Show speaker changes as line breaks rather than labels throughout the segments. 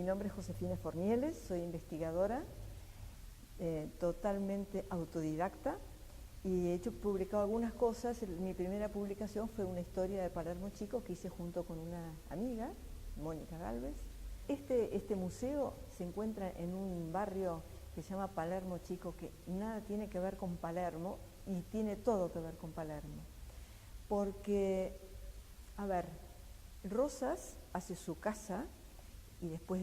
nombre es Josefina Fornieles, soy investigadora, totalmente autodidacta, y he publicado algunas cosas. Mi primera publicación fue una historia de Palermo Chico que hice junto con una amiga, Mónica Gálvez. Este museo se encuentra en un barrio que se llama Palermo Chico, que nada tiene que ver con Palermo y tiene todo que ver con Palermo. Porque, a ver, Rosas hace su casa y después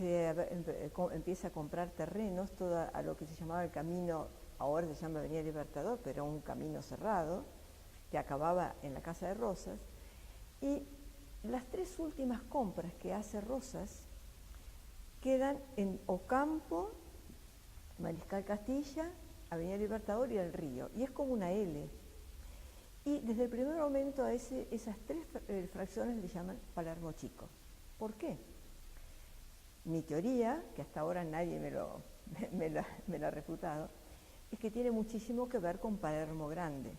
empieza a comprar terrenos, todo a lo que se llamaba el camino, ahora se llama Avenida Libertador, pero un camino cerrado, que acababa en la casa de Rosas. Y las tres últimas compras que hace Rosas quedan en Ocampo, Mariscal Castilla, Avenida Libertador y El Río, y es como una L. Y desde el primer momento a esas tres fracciones le llaman Palermo Chico. ¿Por qué? Mi teoría, que hasta ahora nadie me lo ha refutado, es que tiene muchísimo que ver con Palermo Grande,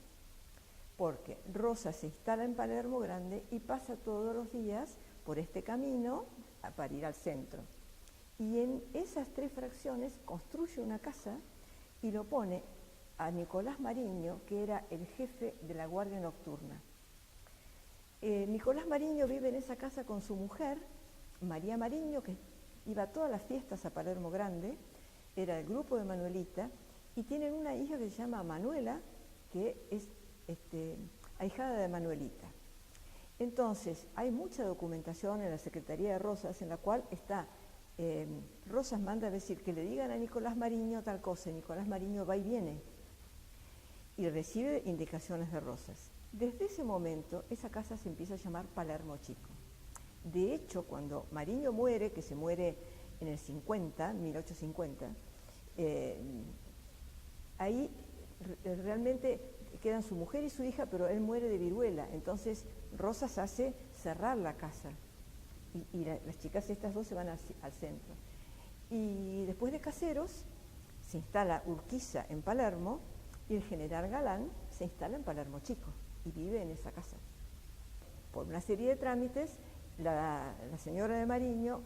porque Rosa se instala en Palermo Grande y pasa todos los días por este camino para ir al centro. Y en esas tres fracciones construye una casa y lo pone a Nicolás Mariño, que era el jefe de la Guardia Nocturna. Nicolás Mariño vive en esa casa con su mujer, María Mariño, que iba a todas las fiestas a Palermo Grande, era del grupo de Manuelita, y tienen una hija que se llama Manuela, que es ahijada de Manuelita. Entonces, hay mucha documentación en la Secretaría de Rosas, en la cual está, Rosas manda a decir que le digan a Nicolás Mariño tal cosa, y Nicolás Mariño va y viene, y recibe indicaciones de Rosas. Desde ese momento, esa casa se empieza a llamar Palermo Chico. De hecho, cuando Mariño muere, que se muere en el 50, 1850, ahí realmente quedan su mujer y su hija, pero él muere de viruela. Entonces Rosas hace cerrar la casa y las chicas estas dos se van al centro. Y después de Caseros se instala Urquiza en Palermo y el general Galán se instala en Palermo Chico y vive en esa casa. Por una serie de trámites, la señora de Mariño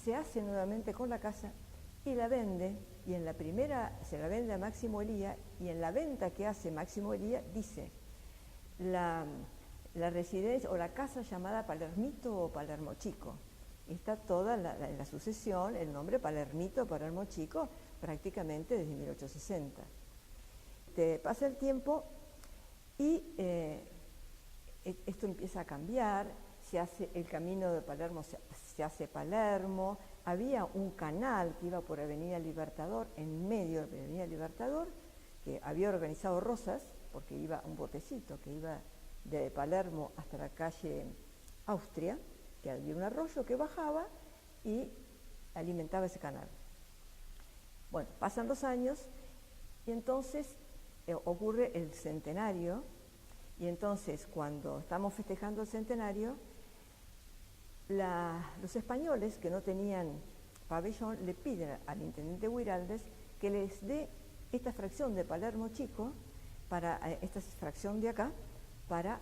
se hace nuevamente con la casa y la vende, y en la primera se la vende a Máximo Elía, y en la venta que hace Máximo Elía dice la residencia o la casa llamada Palermito o Palermo Chico. Está toda en la sucesión el nombre Palermito o Palermo Chico prácticamente desde 1860. Pasa el tiempo y esto empieza a cambiar, se hace el camino de Palermo, se hace Palermo, había un canal que iba por Avenida Libertador, en medio de Avenida Libertador, que había organizado Rosas, porque iba un botecito que iba de Palermo hasta la calle Austria, que había un arroyo que bajaba y alimentaba ese canal. Bueno, pasan los años y entonces ocurre el centenario, y entonces cuando estamos festejando el centenario, los españoles que no tenían pabellón le piden al intendente Huiraldes que les dé esta fracción de Palermo Chico, esta fracción de acá, para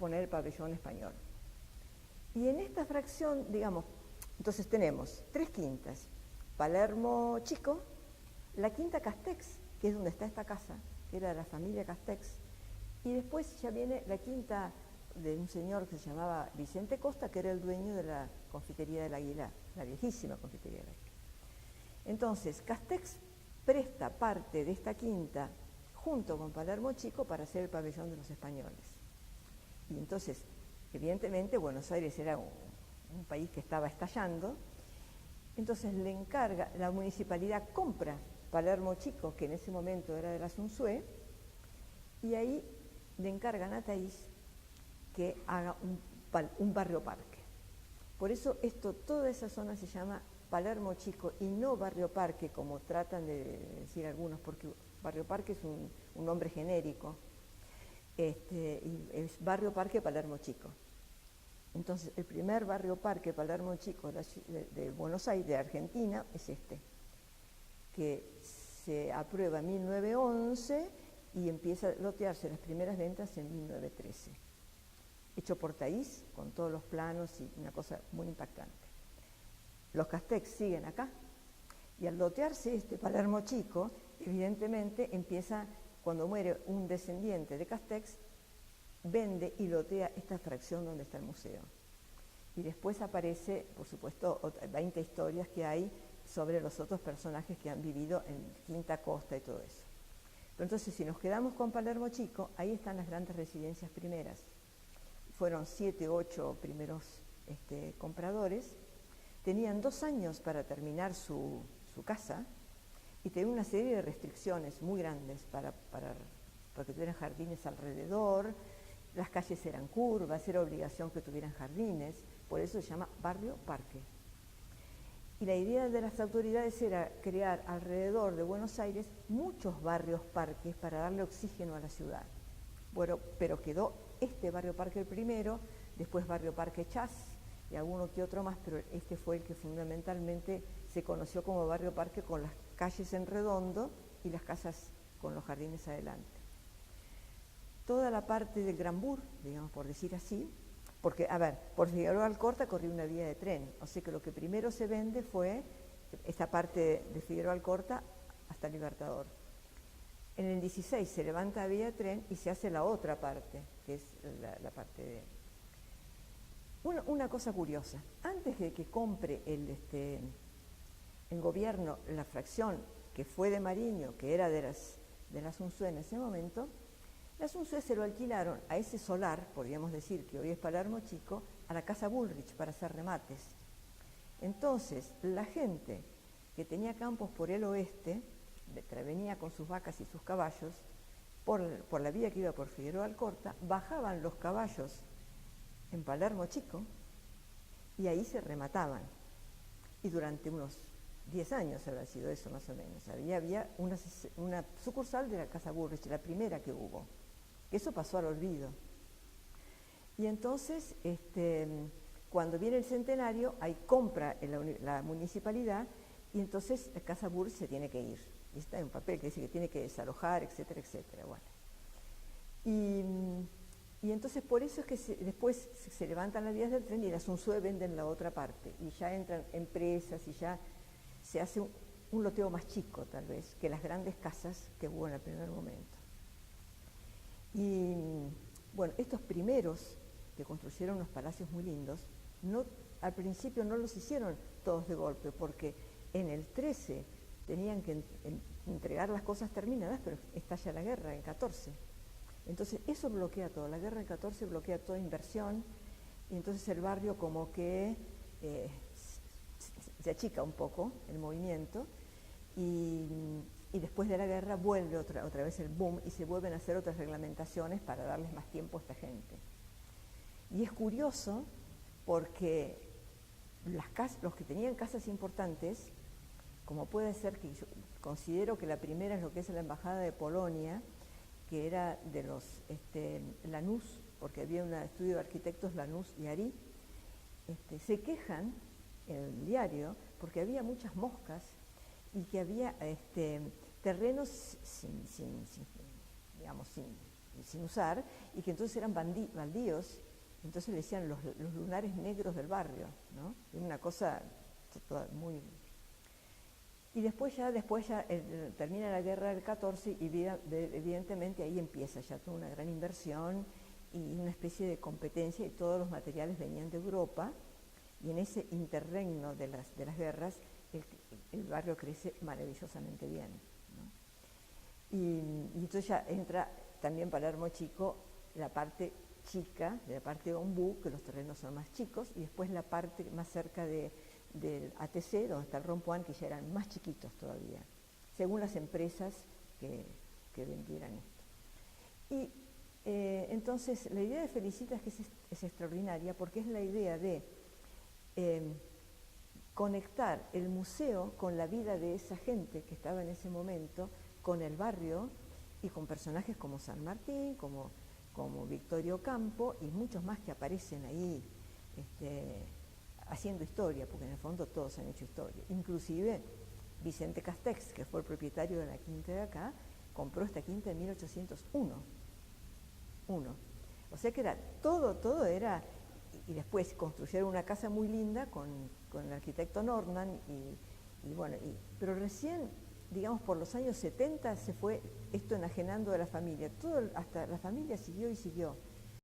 poner el pabellón español. Y en esta fracción, digamos, entonces tenemos tres quintas: Palermo Chico, la quinta Castex, que es donde está esta casa, que era de la familia Castex, y después ya viene la quinta de un señor que se llamaba Vicente Costa, que era el dueño de la confitería del Aguilar, la viejísima confitería del Aguilar. Entonces, Castex presta parte de esta quinta junto con Palermo Chico para hacer el pabellón de los españoles. Y entonces, evidentemente, Buenos Aires era un país que estaba estallando, entonces le encarga, la municipalidad compra Palermo Chico, que en ese momento era de la Asunción, y ahí le encargan a Taís que haga un barrio parque. Por eso toda esa zona se llama Palermo Chico y no barrio parque, como tratan de decir algunos, porque barrio parque es un nombre genérico, y es barrio parque Palermo Chico. Entonces, el primer barrio parque Palermo Chico de Buenos Aires, de Argentina, es que se aprueba en 1911 y empieza a lotearse las primeras ventas en 1913. Hecho por Taís, con todos los planos y una cosa muy impactante. los Castex siguen acá. Y al lotearse este Palermo Chico, evidentemente empieza, cuando muere un descendiente de Castex, vende y lotea esta fracción donde está el museo. Y después aparece, por supuesto, 20 historias que hay sobre los otros personajes que han vivido en Quinta Costa y todo eso. Pero entonces, si nos quedamos con Palermo Chico, ahí están las grandes residencias primeras. Fueron 7, 8 primeros compradores. Tenían 2 años para terminar su casa y tenían una serie de restricciones muy grandes porque tuvieran jardines alrededor, las calles eran curvas, era obligación que tuvieran jardines, por eso se llama barrio parque. Y la idea de las autoridades era crear alrededor de Buenos Aires muchos barrios parques para darle oxígeno a la ciudad. Bueno, pero quedó este barrio parque el primero, después barrio parque Chas y alguno que otro más, pero este fue el que fundamentalmente se conoció como barrio parque, con las calles en redondo y las casas con los jardines adelante. Toda la parte del Granbur, digamos por decir así, porque, a ver, por Figueroa Alcorta corría una vía de tren, o sea que lo que primero se vende fue esta parte de Figueroa Alcorta hasta Libertador. En el 16 se levanta la vía de tren y se hace la otra parte, que es la parte de... Una cosa curiosa, antes de que compre el gobierno la fracción que fue de Mariño, que era de las Unzué en ese momento, las Unzué se lo alquilaron a ese solar, podríamos decir que hoy es Palermo Chico, a la Casa Bullrich para hacer remates. Entonces, la gente que tenía campos por el oeste, venía con sus vacas y sus caballos, por la vía que iba por Figueroa Alcorta, bajaban los caballos en Palermo Chico y ahí se remataban. Y durante unos 10 años habrá sido eso más o menos. Había una sucursal de la Casa Bullrich, la primera que hubo. Eso pasó al olvido. Y entonces, cuando viene el centenario, ahí compra la municipalidad y entonces la Casa Bullrich se tiene que ir. Y está en un papel que dice que tiene que desalojar, etcétera, etcétera. Bueno. Y entonces por eso es que después se levantan las vías del tren y las Unzué venden la otra parte. Y ya entran empresas y ya se hace un loteo más chico, tal vez, que las grandes casas que hubo en el primer momento. Y bueno, estos primeros que construyeron unos palacios muy lindos, al principio no los hicieron todos de golpe, porque en el 13 tenían que entregar las cosas terminadas, pero estalla la guerra en 14. Entonces eso bloquea todo, la guerra en 14 bloquea toda inversión, y entonces el barrio como que se achica un poco el movimiento, y después de la guerra vuelve otra vez el boom y se vuelven a hacer otras reglamentaciones para darles más tiempo a esta gente. Y es curioso porque los que tenían casas importantes, como puede ser que yo considero que la primera es lo que es la Embajada de Polonia, que era de los Lanús, porque había un estudio de arquitectos Lanús y Arí, se quejan en el diario porque había muchas moscas y que había terrenos sin usar, y que entonces eran baldíos, entonces le decían los lunares negros del barrio, ¿no? Una cosa muy... Y después ya termina la guerra del 14 y evidentemente ahí empieza ya toda una gran inversión y una especie de competencia, y todos los materiales venían de Europa, y en ese interregno de las guerras el barrio crece maravillosamente bien, ¿no? Y entonces ya entra también Palermo Chico, la parte chica, de la parte de Ombú, que los terrenos son más chicos, y después la parte más cerca del ATC, donde está el Rompuán, que ya eran más chiquitos todavía, según las empresas que vendieran esto. Y entonces la idea de Felicitas es extraordinaria, porque es la idea de conectar el museo con la vida de esa gente que estaba en ese momento, con el barrio y con personajes como San Martín, como Victorio Campo y muchos más que aparecen ahí haciendo historia, porque en el fondo todos han hecho historia. Inclusive Vicente Castex, que fue el propietario de la quinta de acá, compró esta quinta en 1801. O sea que era todo era... Y después construyeron una casa muy linda con con el arquitecto Nordman, y bueno, pero recién, digamos, por los años 70 se fue esto enajenando de la familia. Hasta la familia siguió y siguió.